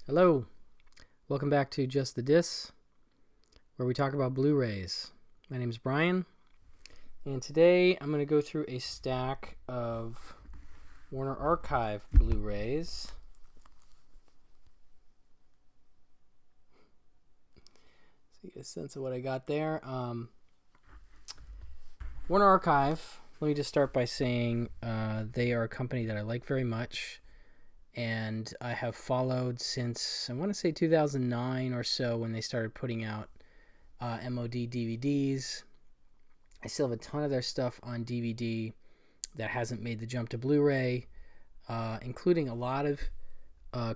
Hello, welcome back to Just the Dis, where we talk about Blu-rays. My name is Brian, and today I'm going to go through a stack of Warner Archive Blu-rays. So you get a sense of what I got there. Warner Archive, let me just start by saying they are a company that I like very much, and I have followed since, I want to say 2009 or so, when they started putting out MOD DVDs. I still have a ton of their stuff on DVD that hasn't made the jump to Blu-ray, including a lot of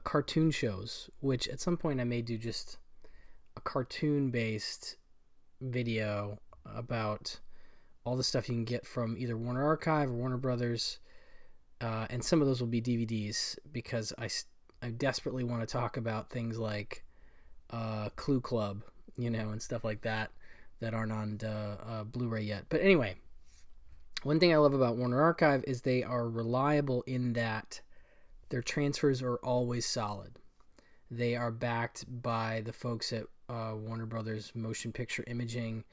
cartoon shows, which at some point I may do just a cartoon-based video about all the stuff you can get from either Warner Archive or Warner Brothers. And some of those will be DVDs because I desperately want to talk about things like Clue Club, and stuff like that aren't on Blu-ray yet. But anyway, one thing I love about Warner Archive is they are reliable in that their transfers are always solid. They are backed by the folks at Warner Brothers Motion Picture Imaging,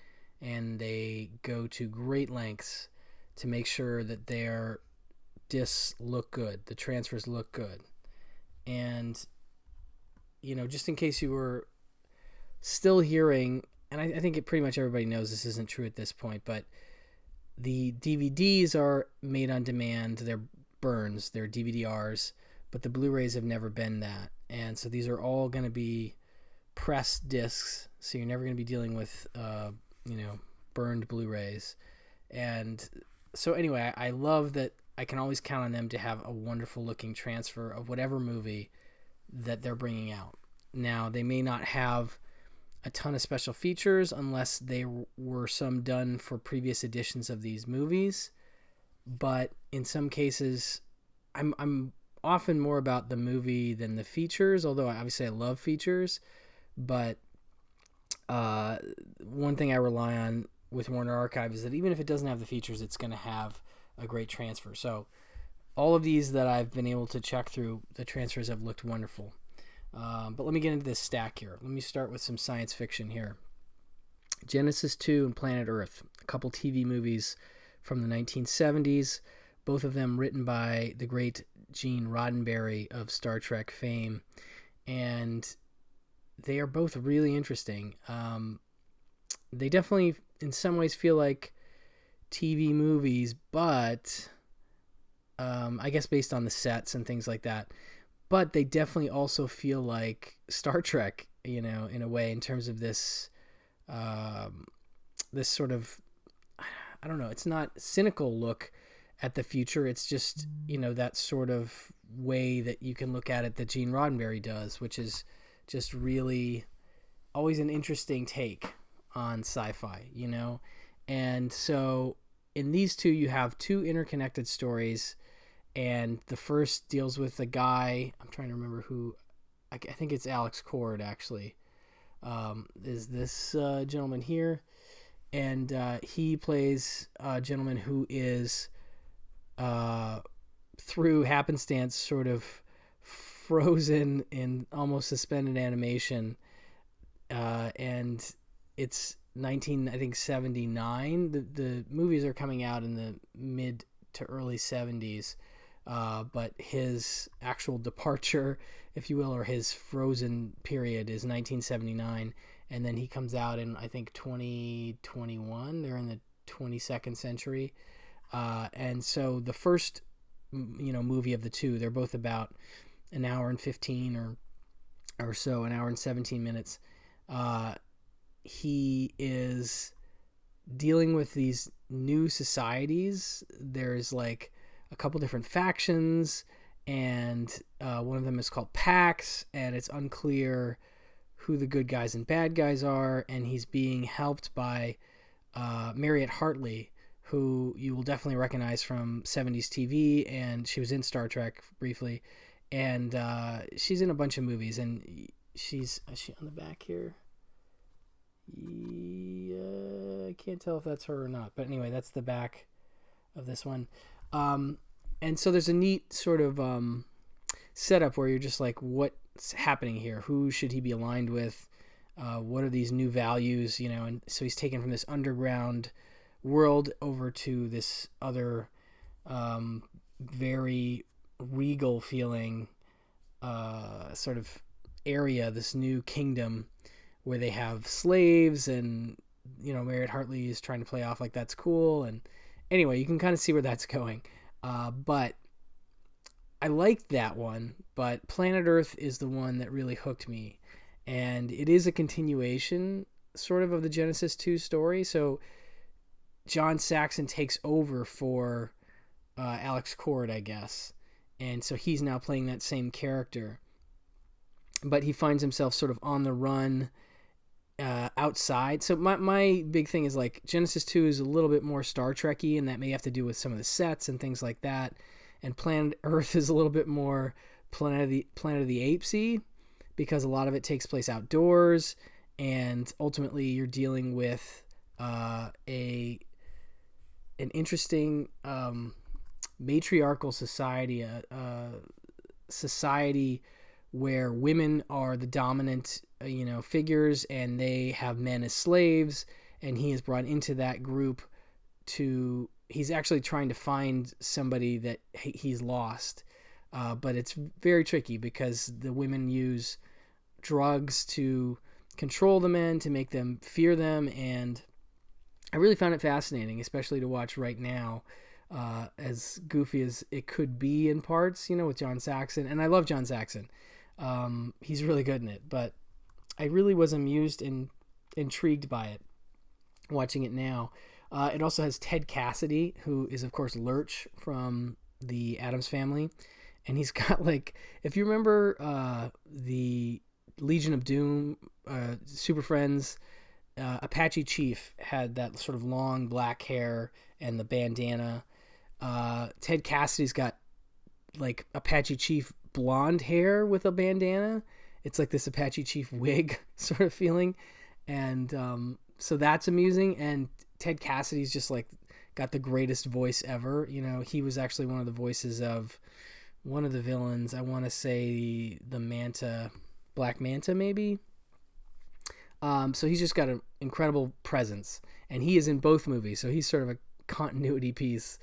and they go to great lengths to make sure that their discs look good, the transfers look good. And just in case you were still hearing, and I think pretty much everybody knows this isn't true at this point, but the DVDs are made on demand. They're burns, they're DVD-Rs, but the Blu-rays have never been that. And so these are all going to be pressed discs, so you're never going to be dealing with burned Blu-rays. And so anyway, I love that I can always count on them to have a wonderful looking transfer of whatever movie that they're bringing out. Now, they may not have a ton of special features unless they were some done for previous editions of these movies, but in some cases I'm often more about the movie than the features, although obviously I love features. But one thing I rely on with Warner Archive is that even if it doesn't have the features, it's going to have a great transfer. So all of these that I've been able to check through, the transfers have looked wonderful. But let me get into this stack here. Let me start with some science fiction here. Genesis 2 and Planet Earth, a couple TV movies from the 1970s, both of them written by the great Gene Roddenberry of Star Trek fame. And they are both really interesting. They definitely, in some ways, feel like TV movies, but I guess based on the sets and things like that. But they definitely also feel like Star Trek, in a way, in terms of this this sort of, I don't know, it's not cynical look at the future. It's just, that sort of way that you can look at it that Gene Roddenberry does, which is just really always an interesting take on sci-fi, And so in these two, you have two interconnected stories, and the first deals with a guy, I'm trying to remember who, I think it's Alex Cord, actually, is this gentleman here. And he plays a gentleman who is, through happenstance, sort of frozen in almost suspended animation. And it's 1979. The movies are coming out in the mid to early 70s, but his actual departure, if you will, or his frozen period is 1979, and then he comes out in, I think, 2021. They're in the 22nd century, and so the first movie of the two, they're both about an hour and 15 or so, an hour and 17 minutes. He is dealing with these new societies. There's like a couple different factions, and one of them is called PAX, and it's unclear who the good guys and bad guys are, and he's being helped by Mariette Hartley, who you will definitely recognize from 70s TV, and she was in Star Trek briefly, and she's in a bunch of movies, and is she on the back here? Yeah, I can't tell if that's her or not, but anyway, that's the back of this one. And so there's a neat sort of setup where you're just like, what happening here? Who should he be aligned with? What are these new values? And so he's taken from this underground world over to this other very regal feeling sort of area, this new kingdom where they have slaves, and Merritt Hartley is trying to play off like that's cool. And anyway, you can kind of see where that's going. But I liked that one, but Planet Earth is the one that really hooked me. And it is a continuation sort of the Genesis 2 story. So John Saxon takes over for Alex Cord, I guess. And so he's now playing that same character. But he finds himself sort of on the run outside. So my big thing is like Genesis 2 is a little bit more Star Trek-y, and that may have to do with some of the sets and things like that. And Planet Earth is a little bit more Planet of the Apes-y, because a lot of it takes place outdoors, and ultimately you're dealing with an interesting matriarchal society, a society where women are the dominant figures, and they have men as slaves, and he is brought into that group he's actually trying to find somebody that he's lost, but it's very tricky because the women use drugs to control the men, to make them fear them, and I really found it fascinating, especially to watch right now, as goofy as it could be in parts, with John Saxon. And I love John Saxon. He's really good in it, but I really was amused and intrigued by it watching it now. It also has Ted Cassidy, who is, of course, Lurch from the Addams Family. And he's got, like, if you remember the Legion of Doom, Super Friends, Apache Chief had that sort of long black hair and the bandana. Ted Cassidy's got, like, Apache Chief blonde hair with a bandana. It's like this Apache Chief wig sort of feeling. And so that's amusing. And Ted Cassidy's just like got the greatest voice ever. He was actually one of the voices of one of the villains. I want to say the Manta, Black Manta, maybe. So he's just got an incredible presence, and he is in both movies. So he's sort of a continuity piece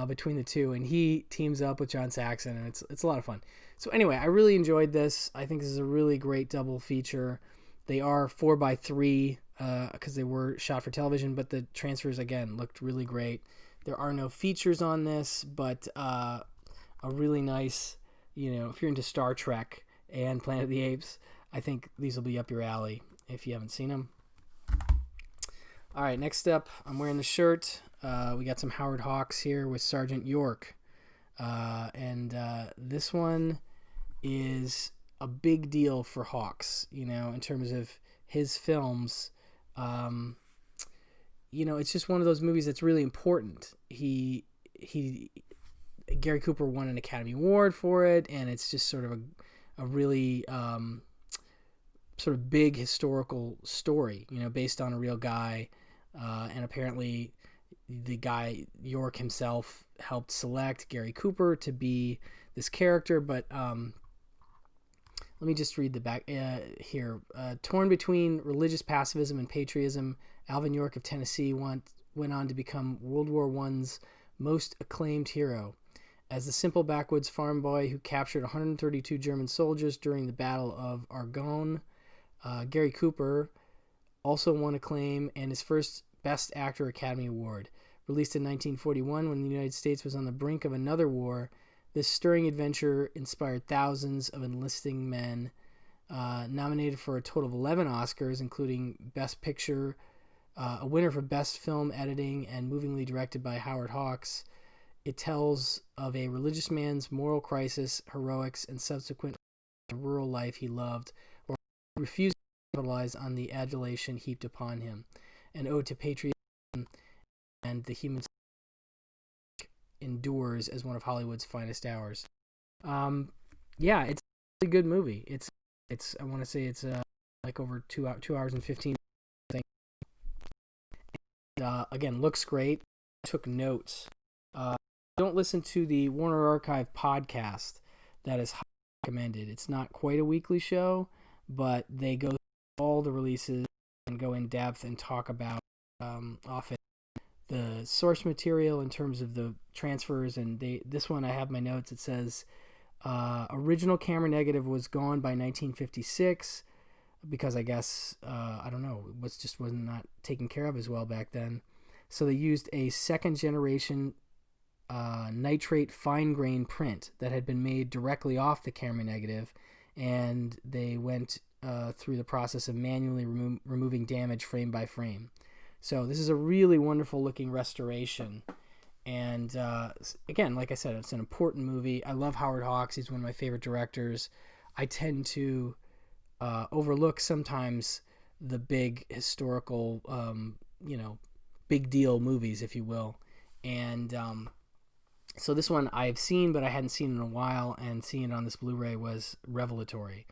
between the two, and he teams up with John Saxon, and it's a lot of fun. So anyway, I really enjoyed this. I think this is a really great double feature. They are 4:3 because they were shot for television, but the transfers, again, looked really great. There are no features on this, but a really nice, if you're into Star Trek and Planet of the Apes, I think these will be up your alley if you haven't seen them. All right, next up, I'm wearing the shirt. We got some Howard Hawks here with Sergeant York. And this one is a big deal for Hawks, in terms of his films. It's just one of those movies that's really important. Gary Cooper won an Academy Award for it, and it's just sort of a really sort of big historical story, based on a real guy. And apparently the guy York himself helped select Gary Cooper to be this character, but let me just read the back here. Torn between religious pacifism and patriotism, Alvin York of Tennessee went on to become World War I's most acclaimed hero. As the simple backwoods farm boy who captured 132 German soldiers during the Battle of Argonne, Gary Cooper also won acclaim and his first Best Actor Academy Award. Released in 1941 when the United States was on the brink of another war, this stirring adventure inspired thousands of enlisting men. Nominated for a total of 11 Oscars, including Best Picture, a winner for Best Film Editing, and movingly directed by Howard Hawks. It tells of a religious man's moral crisis, heroics, and subsequent rural life he loved, or refused to capitalize on the adulation heaped upon him. An ode to patriotism and the human endures as one of Hollywood's finest hours. Yeah, it's a really good movie. It's I want to say it's like over 2 hours and 15 minutes. And, again, looks great. Took notes. Don't listen to the Warner Archive podcast. That is recommended. It's not quite a weekly show, but they go through all the releases and go in depth and talk about often the source material in terms of the transfers. And this one, I have my notes. It says original camera negative was gone by 1956 because I guess I don't know, it was not taken care of as well back then. So they used a second generation nitrate fine grain print that had been made directly off the camera negative, and they went through the process of manually removing damage frame by frame. So this is a really wonderful looking restoration. And again, like I said, it's an important movie. I love Howard Hawks. He's one of my favorite directors. I tend to overlook sometimes the big historical, big deal movies, if you will. And so this one I've seen, but I hadn't seen in a while, and seeing it on this Blu-ray was revelatory.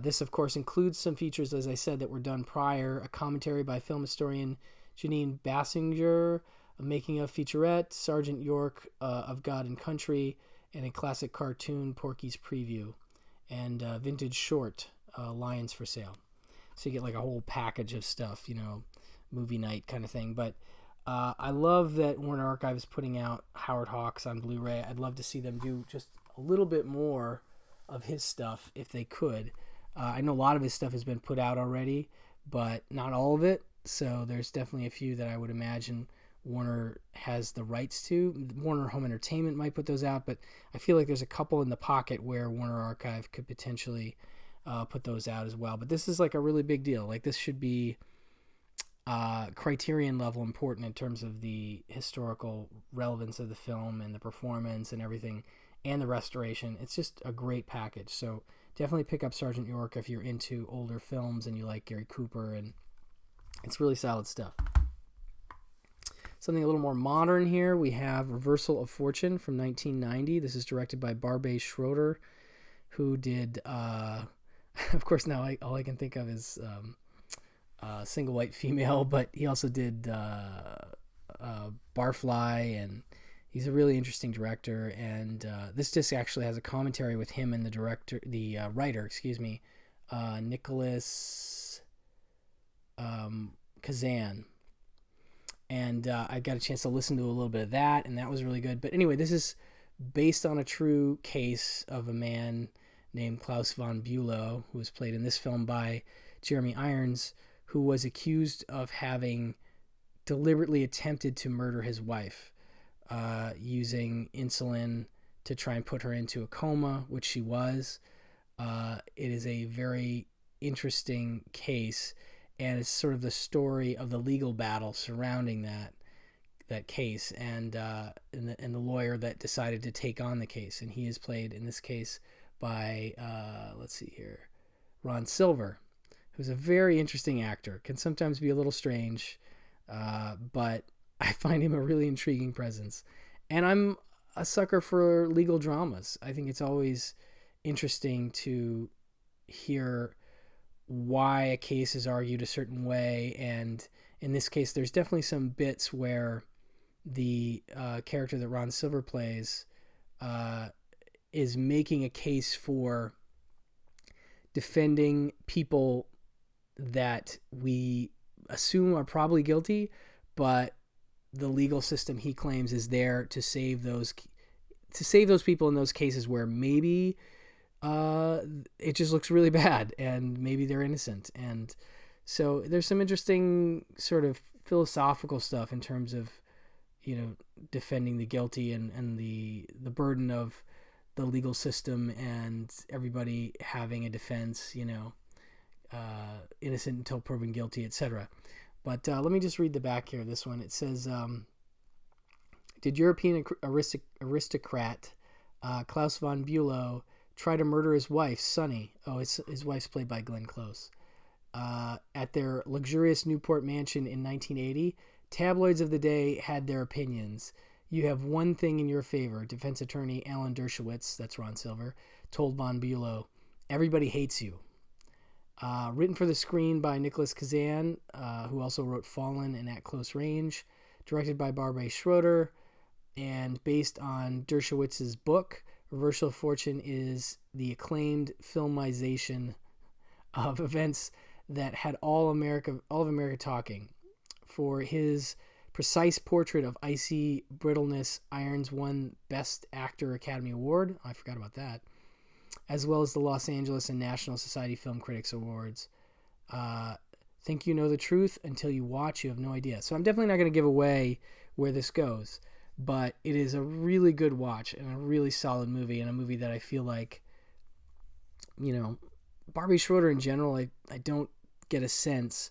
This, of course, includes some features, as I said, that were done prior. A commentary by film historian Janine Bassinger, a making of featurette, Sergeant York of God and Country, and a classic cartoon, Porky's Preview, and vintage short, Lions for Sale. So you get like a whole package of stuff, movie night kind of thing. But I love that Warner Archive is putting out Howard Hawks on Blu-ray. I'd love to see them do just a little bit more of his stuff if they could. I know a lot of his stuff has been put out already, but not all of it. So there's definitely a few that I would imagine Warner has the rights to. Warner Home Entertainment might put those out, but I feel like there's a couple in the pocket where Warner Archive could potentially put those out as well. But this is like a really big deal. Like this should be Criterion level important in terms of the historical relevance of the film and the performance and everything, and the restoration. It's just a great package. So definitely pick up Sergeant York if you're into older films and you like Gary Cooper, and it's really solid stuff. Something a little more modern here, we have Reversal of Fortune from 1990. This is directed by Barbet Schroeder, who did, of course now all I can think of is Single White Female, but he also did Barfly, and he's a really interesting director. And this disc actually has a commentary with him and the writer, Nicholas Kazan. And I got a chance to listen to a little bit of that, and that was really good. But anyway, this is based on a true case of a man named Klaus von Bülow, who was played in this film by Jeremy Irons, who was accused of having deliberately attempted to murder his wife using insulin to try and put her into a coma, which she was. It is a very interesting case, and it's sort of the story of the legal battle surrounding that case, and the lawyer that decided to take on the case. And he is played in this case by Ron Silver, who's a very interesting actor. Can sometimes be a little strange, but I find him a really intriguing presence. And I'm a sucker for legal dramas. I think it's always interesting to hear why a case is argued a certain way, and in this case there's definitely some bits where the character that Ron Silver plays is making a case for defending people that we assume are probably guilty, but the legal system, he claims, is there to save those people in those cases where maybe it just looks really bad and maybe they're innocent. And so there's some interesting sort of philosophical stuff in terms of, defending the guilty and the burden of the legal system and everybody having a defense, innocent until proven guilty, etc. But let me just read the back here of this one. It says, did European aristocrat Klaus von Bülow try to murder his wife, Sunny? Oh, his wife's played by Glenn Close. At their luxurious Newport mansion in 1980, tabloids of the day had their opinions. You have one thing in your favor, defense attorney Alan Dershowitz, that's Ron Silver, told von Bülow. Everybody hates you. Written for the screen by Nicholas Kazan, who also wrote Fallen and At Close Range. Directed by Barbet Schroeder, and based on Dershowitz's book, Reversal of Fortune is the acclaimed filmization of events that had all of America talking. For his precise portrait of icy brittleness, Irons won Best Actor Academy Award. I forgot about that. As well as the Los Angeles and National Society Film Critics Awards. Think you know the truth until you watch, you have no idea. So I'm definitely not going to give away where this goes, but it is a really good watch and a really solid movie, and a movie that I feel like, Barbie Schroeder in general, I don't get a sense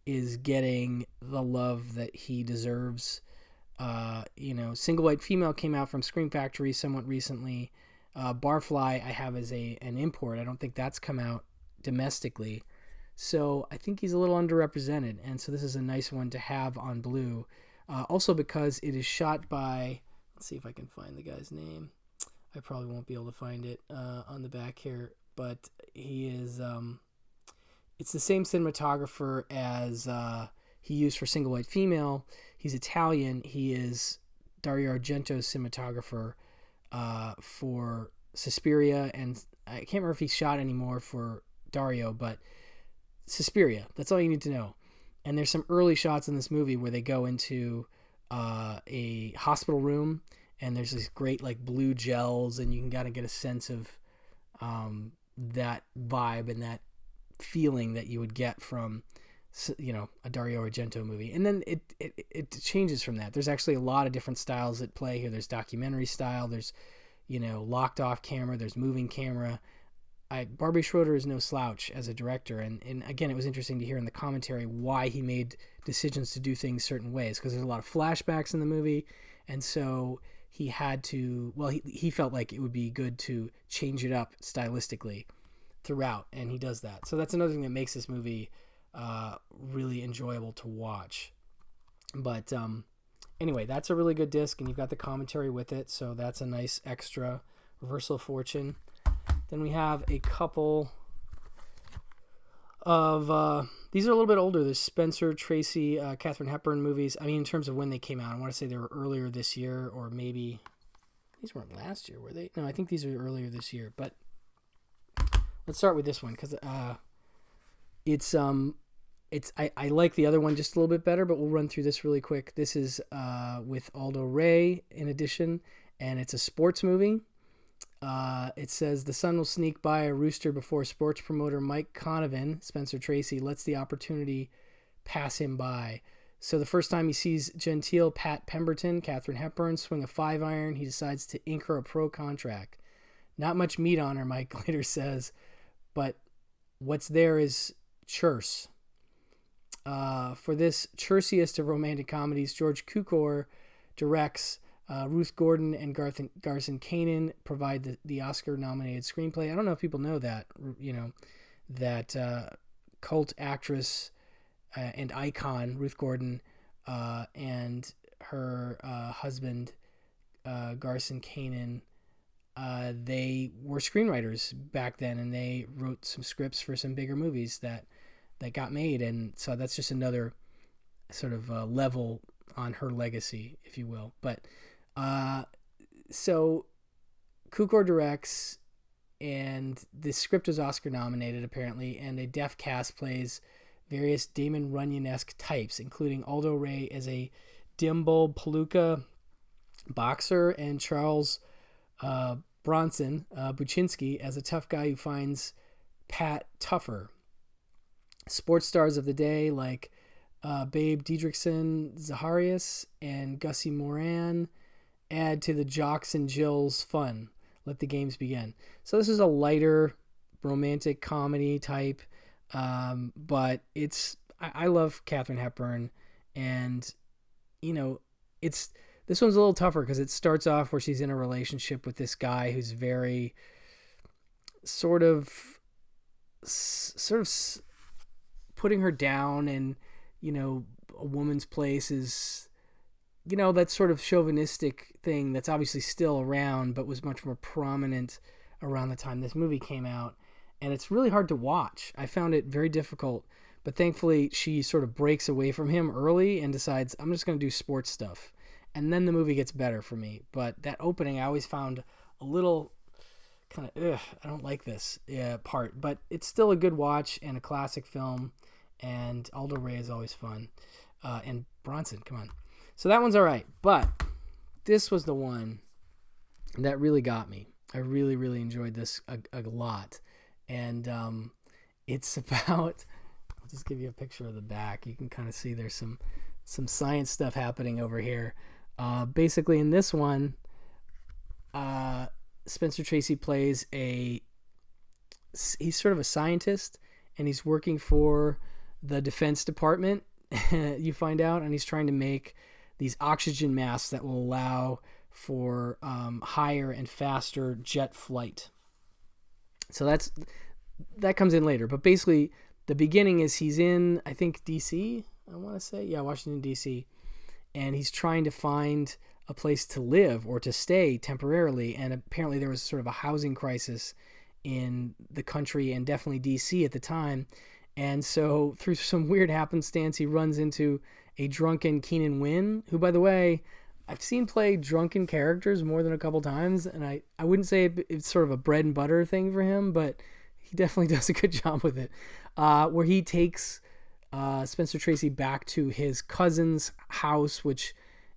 is getting the love that he deserves. Single White Female came out from Scream Factory somewhat recently. Barfly I have as an import. I don't think that's come out domestically. So I think he's a little underrepresented, and so this is a nice one to have on Blue. Also because it is shot by, let's see if I can find the guy's name. I probably won't be able to find it on the back here, but he is, it's the same cinematographer as he used for Single White Female. He's Italian. He is Dario Argento's cinematographer for Suspiria, and I can't remember if he shot anymore for Dario, but Suspiria, that's all you need to know. And there's some early shots in this movie where they go into a hospital room, and there's this great blue gels, and you can kind of get a sense of that vibe and that feeling that you would get from a Dario Argento movie. And then it changes from that. There's actually a lot of different styles at play here. There's documentary style, there's locked off camera, there's moving camera. Barbie Schroeder is no slouch as a director, and again, it was interesting to hear in the commentary why he made decisions to do things certain ways, because there's a lot of flashbacks in the movie, and so he had to, he felt like it would be good to change it up stylistically throughout, and he does that. So that's another thing that makes this movie really enjoyable to watch. But anyway, that's a really good disc, and you've got the commentary with it, so that's a nice extra. Reversal of Fortune. Then we have a couple of, these are a little bit older. There's Spencer Tracy, Katharine Hepburn movies. I mean, in terms of when they came out, I want to say they were earlier this year, or maybe, these weren't last year, were they? No, I think these are earlier this year, but let's start with this one, because I like the other one just a little bit better, but we'll run through this really quick. This is with Aldo Ray in addition, and it's a sports movie. It says the sun will sneak by a rooster before sports promoter Mike Conovan, Spencer Tracy, lets the opportunity pass him by. So the first time he sees genteel Pat Pemberton, Katharine Hepburn, swing a 5-iron, he decides to ink her a pro contract. Not much meat on her, Mike later says, but what's there is churse. For this chursiest of romantic comedies, George Cukor directs. Ruth Gordon and Garson Kanin provide the Oscar-nominated screenplay. I don't know if people know that, that cult actress and icon, Ruth Gordon, and her husband, Garson Kanin, they were screenwriters back then, and they wrote some scripts for some bigger movies that got made. And so that's just another sort of level on her legacy, if you will. But so Cukor directs, and the script was Oscar nominated apparently, and a deaf cast plays various Damon Runyon-esque types, including Aldo Ray as a dim-bulb palooka boxer, and Charles Bronson Buczynski as a tough guy who finds Pat tougher. Sports stars of the day like Babe Diedrichson, Zacharias, and Gussie Moran add to the Jocks and Jill's fun. Let the games begin. So this is a lighter romantic comedy type, but I love Katharine Hepburn, and this one's a little tougher because it starts off where she's in a relationship with this guy who's very sort of putting her down, and a woman's place is that sort of chauvinistic thing that's obviously still around, but was much more prominent around the time this movie came out. And it's really hard to watch. I found it very difficult, but thankfully she sort of breaks away from him early and decides, I'm just going to do sports stuff. And then the movie gets better for me. But that opening I always found a little kind of, I don't like this part, but it's still a good watch and a classic film. And Aldo Ray is always fun. And Bronson, come on. So that one's all right. But this was the one that really got me. I really, really enjoyed this a lot. And it's about, I'll just give you a picture of the back. You can kind of see there's some science stuff happening over here. Basically, in this one, Spencer Tracy plays he's sort of a scientist, and he's working for the Defense Department, you find out, and he's trying to make these oxygen masks that will allow for higher and faster jet flight. So that comes in later. But basically, the beginning is he's in, I think, D.C., I want to say. Yeah, Washington, D.C., and he's trying to find a place to live or to stay temporarily. And apparently there was sort of a housing crisis in the country and definitely DC at the time. And so through some weird happenstance, he runs into a drunken Keenan Wynn, who, by the way, I've seen play drunken characters more than a couple times. And I wouldn't say it's sort of a bread and butter thing for him, but he definitely does a good job with it, where he takes Spencer Tracy back to his cousin's house, which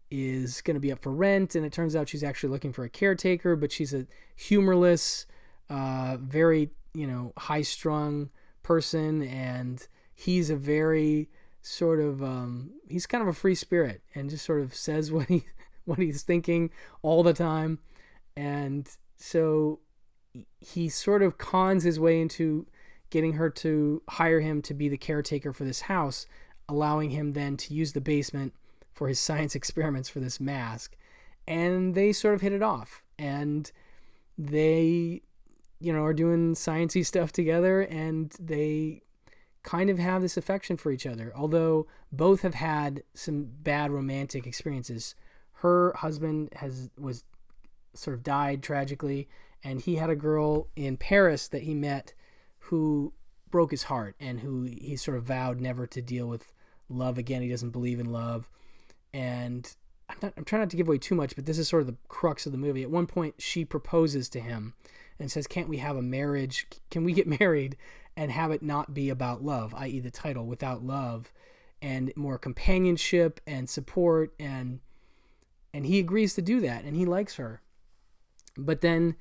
is going to be up for rent, and it turns out she's actually looking for a caretaker, but she's a humorless, very, high-strung person, and he's a very sort of, he's kind of a free spirit, and just sort of says what he's thinking all the time, and so he sort of cons his way into getting her to hire him to be the caretaker for this house, allowing him then to use the basement for his science experiments for this mask. And they sort of hit it off, and they, are doing sciencey stuff together, and they kind of have this affection for each other, although both have had some bad romantic experiences. Her husband was sort of died tragically, and he had a girl in Paris that he met who broke his heart, and who he sort of vowed never to deal with love again. He doesn't believe in love. And I'm trying not to give away too much, but this is sort of the crux of the movie. At one point, she proposes to him and says, can't we have a marriage? Can we get married and have it not be about love, i.e. the title, Without Love, and more companionship and support? And he agrees to do that, and he likes her. But then,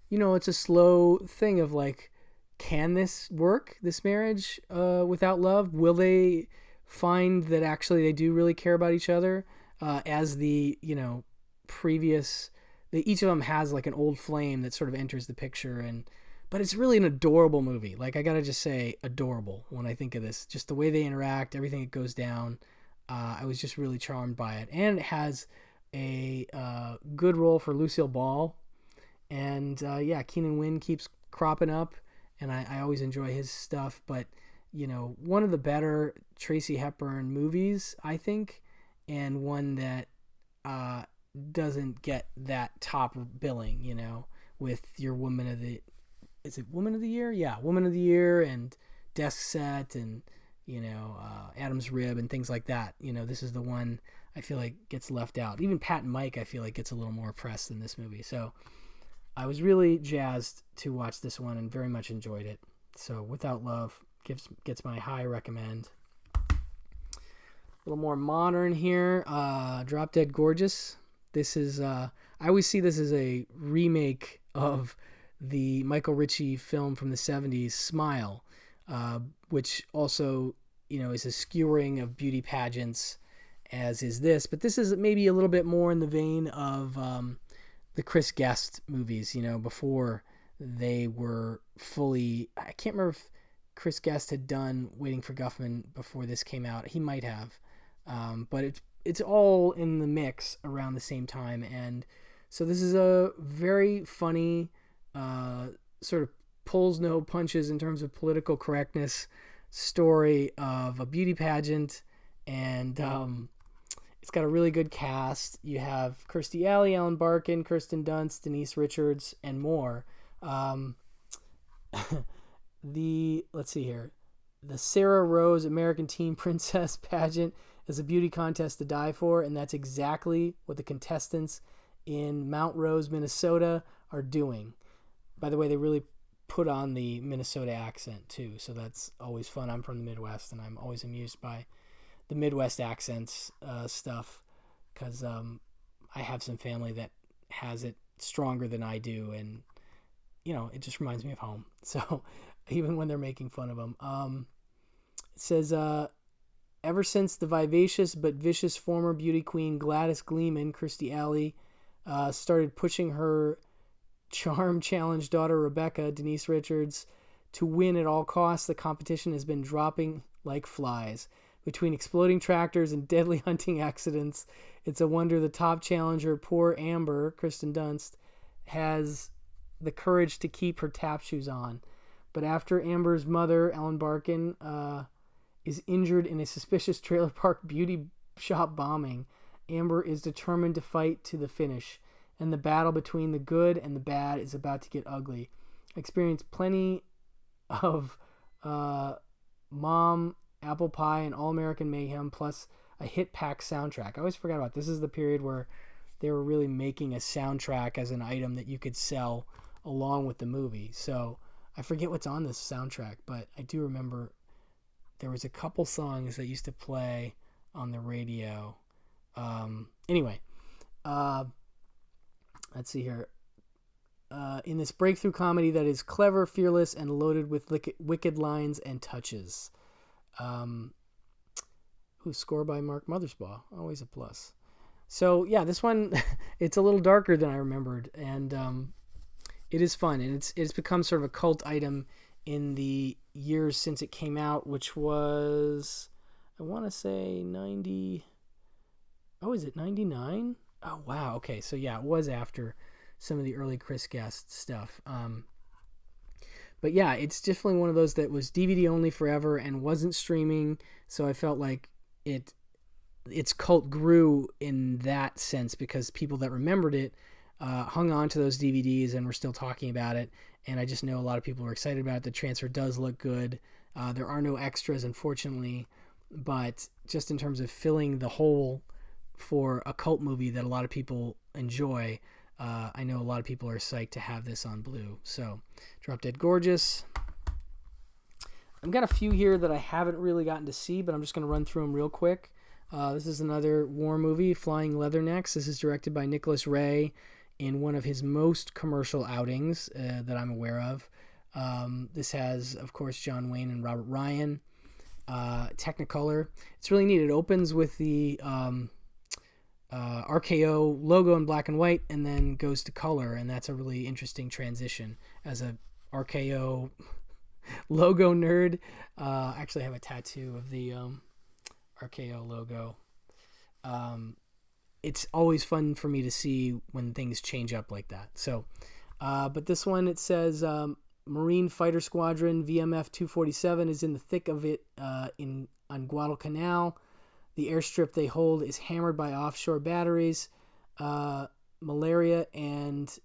it's a slow thing of like, can this work, this marriage, without love? Will they find that actually they do really care about each other, as the previous, each of them has like an old flame that sort of enters the picture. But it's really an adorable movie. Like, I gotta just say, adorable when I think of this, just the way they interact, everything that goes down. I was just really charmed by it, and it has a good role for Lucille Ball, and Keenan Wynn keeps cropping up, and I always enjoy his stuff. But one of the better Tracy Hepburn movies, I think, and one that doesn't get that top billing, with your Woman of the Year? Yeah, Woman of the Year, and Desk Set, and, Adam's Rib, and things like that. This is the one I feel like gets left out. Even Pat and Mike, I feel like, gets a little more press than this movie. So I was really jazzed to watch this one and very much enjoyed it. So Without Love gets my high recommend. A little more modern here. Drop Dead Gorgeous. This is I always see this as a remake of the Michael Ritchie film from the 70s, Smile, which also is a skewering of beauty pageants, as is this. But this is maybe a little bit more in the vein of the Chris Guest movies, before they were fully. I can't remember if Chris Guest had done Waiting for Guffman before this came out. He might have, but it's all in the mix around the same time. And so this is a very funny, sort of pulls no punches in terms of political correctness story of a beauty pageant, and it's got a really good cast. You have Kirstie Alley, Alan Barkin, Kirsten Dunst, Denise Richards, and more. Let's see here. The Sarah Rose American Teen Princess pageant is a beauty contest to die for, and that's exactly what the contestants in Mount Rose, Minnesota are doing. By the way, they really put on the Minnesota accent too, so that's always fun. I'm from the Midwest, and I'm always amused by the Midwest accents stuff, because I have some family that has it stronger than I do, and it just reminds me of home. So even when they're making fun of them, it says, ever since the vivacious but vicious former beauty queen Gladys Gleeman, Kirstie Alley, started pushing her charm challenge daughter Rebecca, Denise Richards, to win at all costs, the competition has been dropping like flies. Between exploding tractors and deadly hunting accidents, it's a wonder the top challenger, poor Amber, Kristen Dunst, has the courage to keep her tap shoes on. But after Amber's mother, Ellen Barkin, is injured in a suspicious trailer park beauty shop bombing, Amber is determined to fight to the finish, and the battle between the good and the bad is about to get ugly. I experienced plenty of Mom, Apple Pie, and All-American Mayhem, plus a hit pack soundtrack. I always forgot about this. This is the period where they were really making a soundtrack as an item that you could sell along with the movie. So I forget what's on this soundtrack, but I do remember there was a couple songs that used to play on the radio. Anyway, let's see here. In this breakthrough comedy that is clever, fearless, and loaded with wicked lines and touches. Who's scored by Mark Mothersbaugh? Always a plus. So yeah, this one, it's a little darker than I remembered, and it is fun, and it's become sort of a cult item in the years since it came out, which was, I want to say 90. Oh, is it 99? Oh wow. Okay, so yeah, it was after some of the early Chris Guest stuff. But yeah, it's definitely one of those that was DVD only forever and wasn't streaming, so I felt like its cult grew in that sense because people that remembered it hung on to those DVDs and were still talking about it, and I just know a lot of people were excited about it. The transfer does look good. There are no extras, unfortunately, but just in terms of filling the hole for a cult movie that a lot of people enjoy, I know a lot of people are psyched to have this on Blu. So, Drop Dead Gorgeous. I've got a few here that I haven't really gotten to see, but I'm just going to run through them real quick. This is another war movie, Flying Leathernecks. This is directed by Nicholas Ray in one of his most commercial outings that I'm aware of. This has, of course, John Wayne and Robert Ryan. Technicolor. It's really neat. It opens with the RKO logo in black and white and then goes to color, and that's a really interesting transition. As a RKO logo nerd, I actually have a tattoo of the RKO logo. It's always fun for me to see when things change up like that. So, but this one, it says Marine Fighter Squadron VMF 247 is in the thick of it on Guadalcanal. The airstrip they hold is hammered by offshore batteries. Malaria and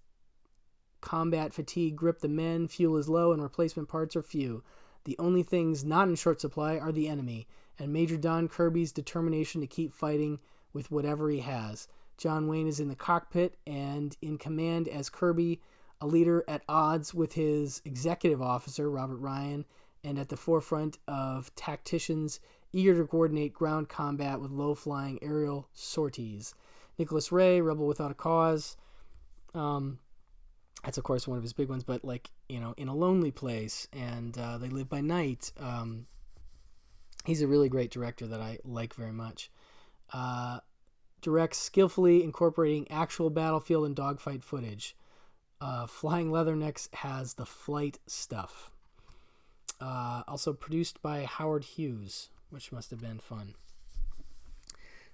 combat fatigue grip the men. Fuel is low and replacement parts are few. The only things not in short supply are the enemy and Major Don Kirby's determination to keep fighting with whatever he has. John Wayne is in the cockpit and in command as Kirby, a leader at odds with his executive officer, Robert Ryan, and at the forefront of tacticians eager to coordinate ground combat with low-flying aerial sorties. Nicholas Ray, Rebel Without a Cause. That's, of course, one of his big ones, but, In a Lonely Place and They Live by Night. He's a really great director that I like very much. Directs skillfully incorporating actual battlefield and dogfight footage. Flying Leathernecks has the flight stuff. Also produced by Howard Hughes, which must have been fun.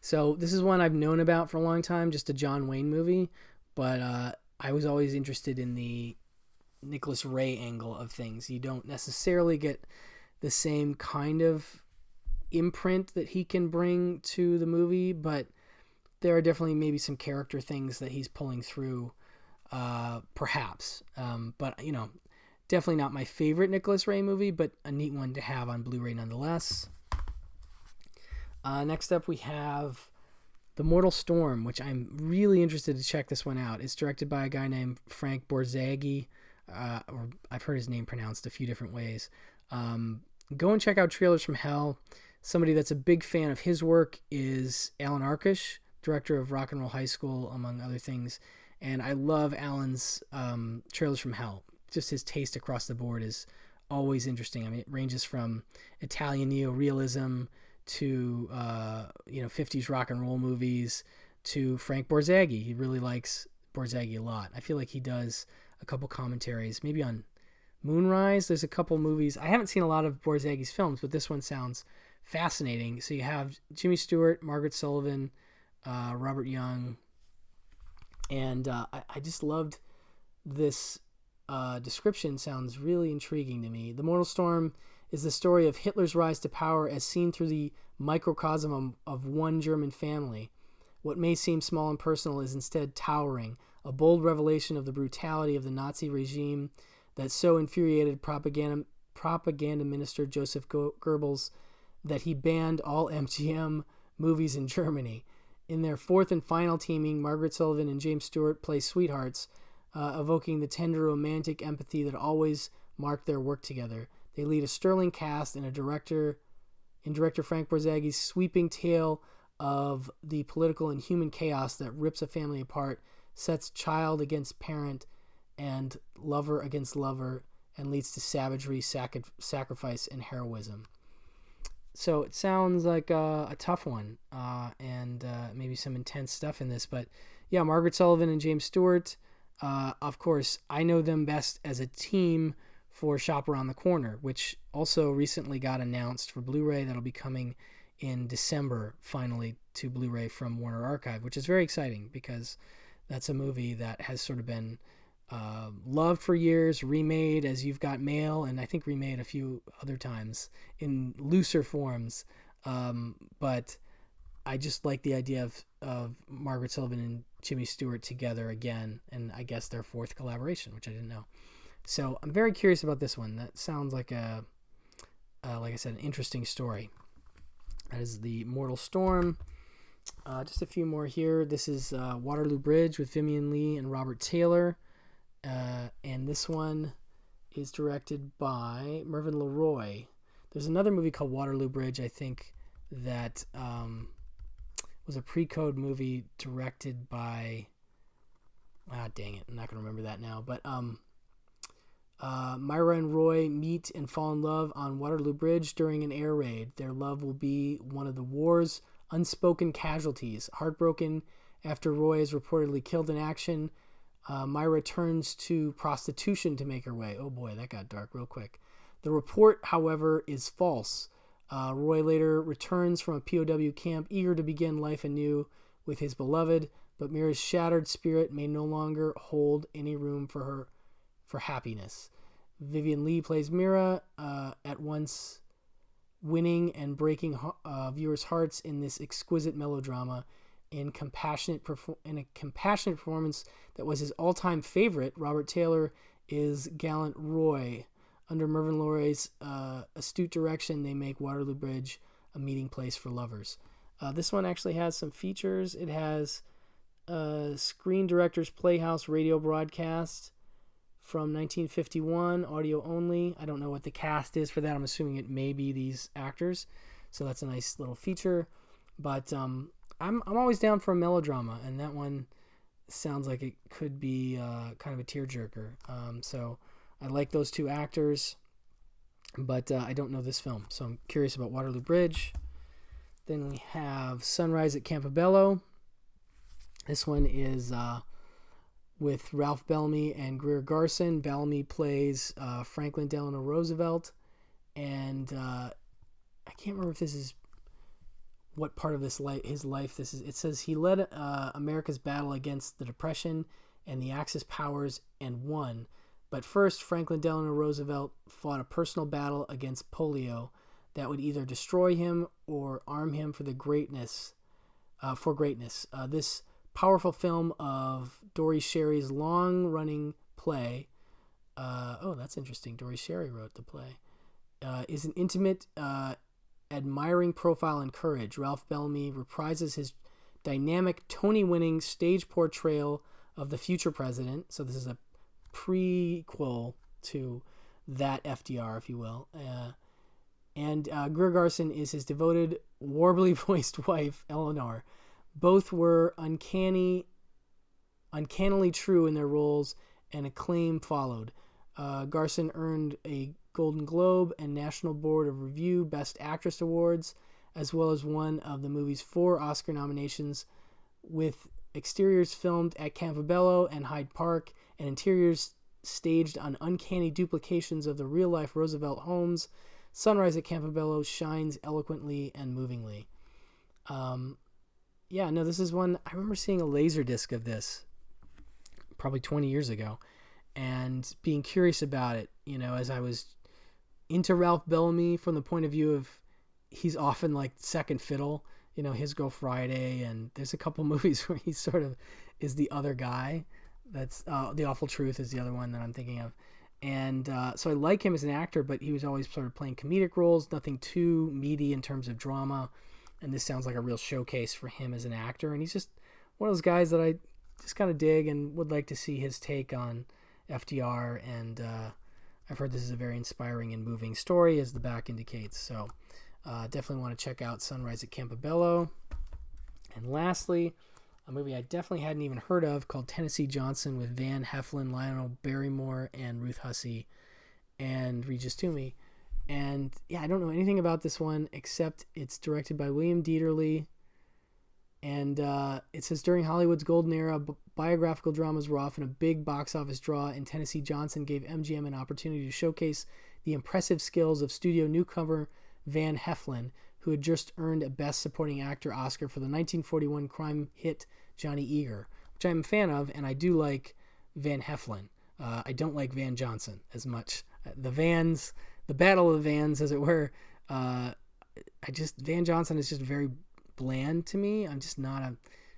So this is one I've known about for a long time, just a John Wayne movie, but I was always interested in the Nicholas Ray angle of things. You don't necessarily get the same kind of imprint that he can bring to the movie, but there are definitely maybe some character things that he's pulling through, perhaps. But, definitely not my favorite Nicholas Ray movie, but a neat one to have on Blu-ray nonetheless. Next up, we have The Mortal Storm, which I'm really interested to check this one out. It's directed by a guy named Frank Borzaghi. or I've heard his name pronounced a few different ways. Go and check out Trailers from Hell. Somebody that's a big fan of his work is Alan Arkush, director of Rock and Roll High School, among other things. And I love Alan's Trailers from Hell. Just his taste across the board is always interesting. I mean, it ranges from Italian neo-realism to 50s rock and roll movies to Frank Borzaghi. He really likes Borzaghi a lot. I feel like he does a couple commentaries, maybe on Moonrise. There's a couple movies. I haven't seen a lot of Borzaghi's films, but this one sounds fascinating. So you have Jimmy Stewart, Margaret Sullivan, Robert Young, and I just loved this description. Sounds really intriguing to me. The Mortal Storm is the story of Hitler's rise to power as seen through the microcosm of one German family. What may seem small and personal is instead towering, a bold revelation of the brutality of the Nazi regime that so infuriated propaganda minister Joseph Goebbels that he banned all MGM movies in Germany. In their fourth and final teaming, Margaret Sullivan and James Stewart play sweethearts, evoking the tender romantic empathy that always marked their work together. They lead a sterling cast in director Frank Borzaghi's sweeping tale of the political and human chaos that rips a family apart, sets child against parent and lover against lover, and leads to savagery, sacrifice, and heroism. So it sounds like a tough one, and maybe some intense stuff in this. But yeah, Margaret Sullivan and James Stewart, of course, I know them best as a team for Shop Around the Corner, which also recently got announced for Blu-ray. That'll be coming in December, finally, to Blu-ray from Warner Archive, which is very exciting because that's a movie that has sort of been loved for years, remade as You've Got Mail, and I think remade a few other times in looser forms. But I just like the idea of Margaret Sullivan and Jimmy Stewart together again, and I guess their fourth collaboration, which I didn't know. So I'm very curious about this one. That sounds like like I said, an interesting story. That is The Mortal Storm. Just a few more here. This is Waterloo Bridge with Vivien Leigh and Robert Taylor. And this one is directed by Mervyn LeRoy. There's another movie called Waterloo Bridge, I think, that was a pre-code movie directed by... dang it, I'm not going to remember that now. But Myra and Roy meet and fall in love on Waterloo Bridge during an air raid. Their love will be one of the war's unspoken casualties. Heartbroken after Roy is reportedly killed in action, Myra turns to prostitution to make her way. Oh boy, that got dark real quick. The report, however, is false. Roy later returns from a POW camp, eager to begin life anew with his beloved, but Myra's shattered spirit may no longer hold any room for happiness. Vivien Leigh plays Myra, at once winning and breaking viewers' hearts in this exquisite melodrama. In a compassionate performance that was his all-time favorite, Robert Taylor is gallant Roy. Under Mervyn LeRoy's astute direction, they make Waterloo Bridge a meeting place for lovers. This one actually has some features. It has Screen Directors Playhouse radio broadcast from 1951, audio only. I don't know what the cast is for that. I'm assuming it may be these actors. So that's a nice little feature. But I'm always down for a melodrama, and that one sounds like it could be kind of a tearjerker. So I like those two actors, but I don't know this film, so I'm curious about Waterloo Bridge. Then we have Sunrise at Campobello. This one is with Ralph Bellamy and Greer Garson. Bellamy plays Franklin Delano Roosevelt, and I can't remember if this is what part of his life this is. It says he led America's battle against the Depression and the Axis powers and won. But first, Franklin Delano Roosevelt fought a personal battle against polio that would either destroy him or arm him for greatness. This powerful film of Dory Sherry's long-running play. That's interesting. Dory Sherry wrote the play. Is an intimate, admiring profile and courage. Ralph Bellamy reprises his dynamic Tony-winning stage portrayal of the future president. So this is a prequel to that FDR, if you will. And Greer Garson is his devoted, warbly voiced wife, Eleanor. Both were uncannily true in their roles, and acclaim followed. Garson earned a Golden Globe and National Board of Review Best Actress Awards, as well as one of the movie's 4 Oscar nominations, with exteriors filmed at Campobello and Hyde Park, and interiors staged on uncanny duplications of the real-life Roosevelt homes. Sunrise at Campobello shines eloquently and movingly. This is one, I remember seeing a laser disc of this probably 20 years ago and being curious about it, as I was into Ralph Bellamy from the point of view of he's often like second fiddle, His Girl Friday, and there's a couple movies where he sort of is the other guy. That's The Awful Truth is the other one that I'm thinking of. And so I like him as an actor, but he was always sort of playing comedic roles, nothing too meaty in terms of drama. And this sounds like a real showcase for him as an actor. And he's just one of those guys that I just kind of dig and would like to see his take on FDR. And I've heard this is a very inspiring and moving story, as the back indicates. So definitely want to check out Sunrise at Campobello. And lastly, a movie I definitely hadn't even heard of called Tennessee Johnson, with Van Heflin, Lionel Barrymore, and Ruth Hussey, and Regis Toomey. And I don't know anything about this one except it's directed by William Dieterle. And it says, during Hollywood's golden era, biographical dramas were often a big box office draw, and Tennessee Johnson gave MGM an opportunity to showcase the impressive skills of studio newcomer Van Heflin, who had just earned a Best Supporting Actor Oscar for the 1941 crime hit Johnny Eager, which I'm a fan of, and I do like Van Heflin. I don't like Van Johnson as much. The Battle of the Vans, as it were. Van Johnson is just very bland to me. I'm just not a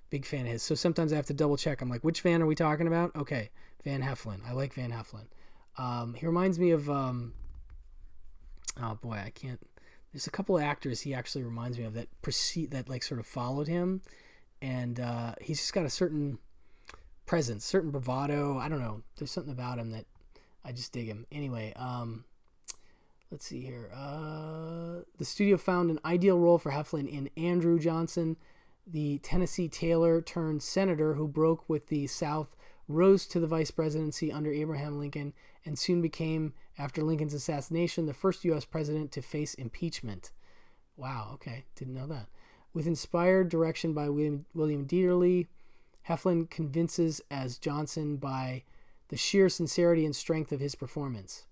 big fan of his. So sometimes I have to double check. I'm like, which Van are we talking about? Okay, Van Heflin. I like Van Heflin. He reminds me of, there's a couple of actors he actually reminds me of that sort of followed him. And he's just got a certain presence, certain bravado. I don't know. There's something about him that I just dig him. Anyway, let's see here. The studio found an ideal role for Heflin in Andrew Johnson, the Tennessee tailor turned senator who broke with the South, rose to the vice presidency under Abraham Lincoln, and soon became, after Lincoln's assassination, the first U.S. president to face impeachment. Wow, okay, didn't know that. With inspired direction by William Dieterle, Heflin convinces as Johnson by the sheer sincerity and strength of his performance.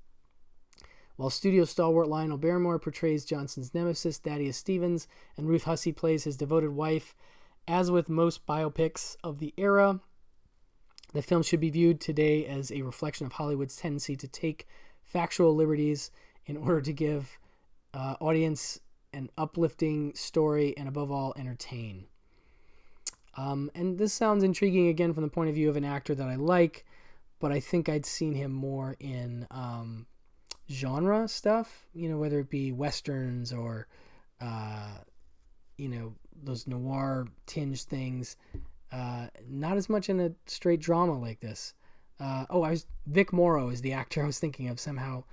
While studio stalwart Lionel Barrymore portrays Johnson's nemesis, Thaddeus Stevens, and Ruth Hussey plays his devoted wife. As with most biopics of the era, the film should be viewed today as a reflection of Hollywood's tendency to take factual liberties in order to give audience an uplifting story and, above all, entertain. And this sounds intriguing, again, from the point of view of an actor that I like, but I think I'd seen him more in genre stuff, whether it be westerns or, those noir tinged things. Not as much in a straight drama like this. Vic Morrow is the actor I was thinking of. Somehow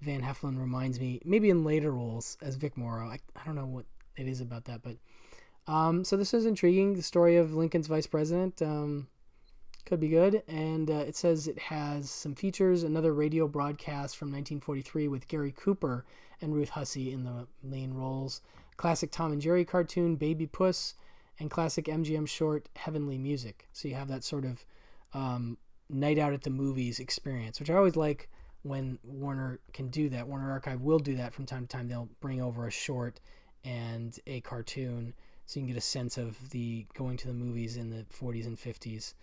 Van Heflin reminds me, maybe in later roles as Vic Morrow. I don't know what it is about that, but so this is intriguing. The story of Lincoln's vice president could be good, and it says it has some features. Another radio broadcast from 1943 with Gary Cooper and Ruth Hussey in the main roles. Classic Tom and Jerry cartoon Baby Puss, and classic MGM short Heavenly Music. So you have that sort of night out at the movies experience, which I always like when Warner can do that. Warner Archive will do that from time to time. They'll bring over a short and a cartoon so you can get a sense of the going to the movies in the 40s and 50s.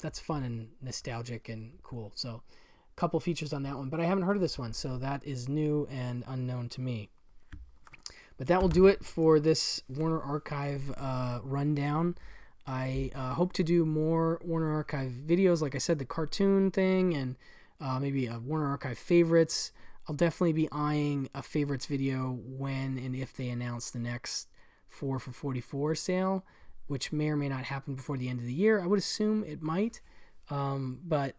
That's fun and nostalgic and cool. So a couple features on that one, but I haven't heard of this one, so that is new and unknown to me. But that will do it for this Warner Archive rundown. I hope to do more Warner Archive videos. Like I said, the cartoon thing and maybe a Warner Archive favorites. I'll definitely be eyeing a favorites video when and if they announce the next 4 for $44 sale, which may or may not happen before the end of the year. I would assume it might, but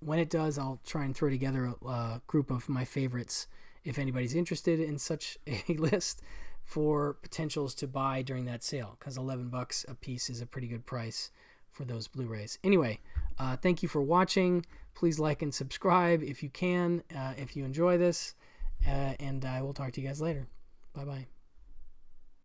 when it does, I'll try and throw together a group of my favorites if anybody's interested in such a list for potentials to buy during that sale, because $11 a piece is a pretty good price for those Blu-rays. Anyway, thank you for watching. Please like and subscribe if you can, if you enjoy this, and I will talk to you guys later. Bye-bye.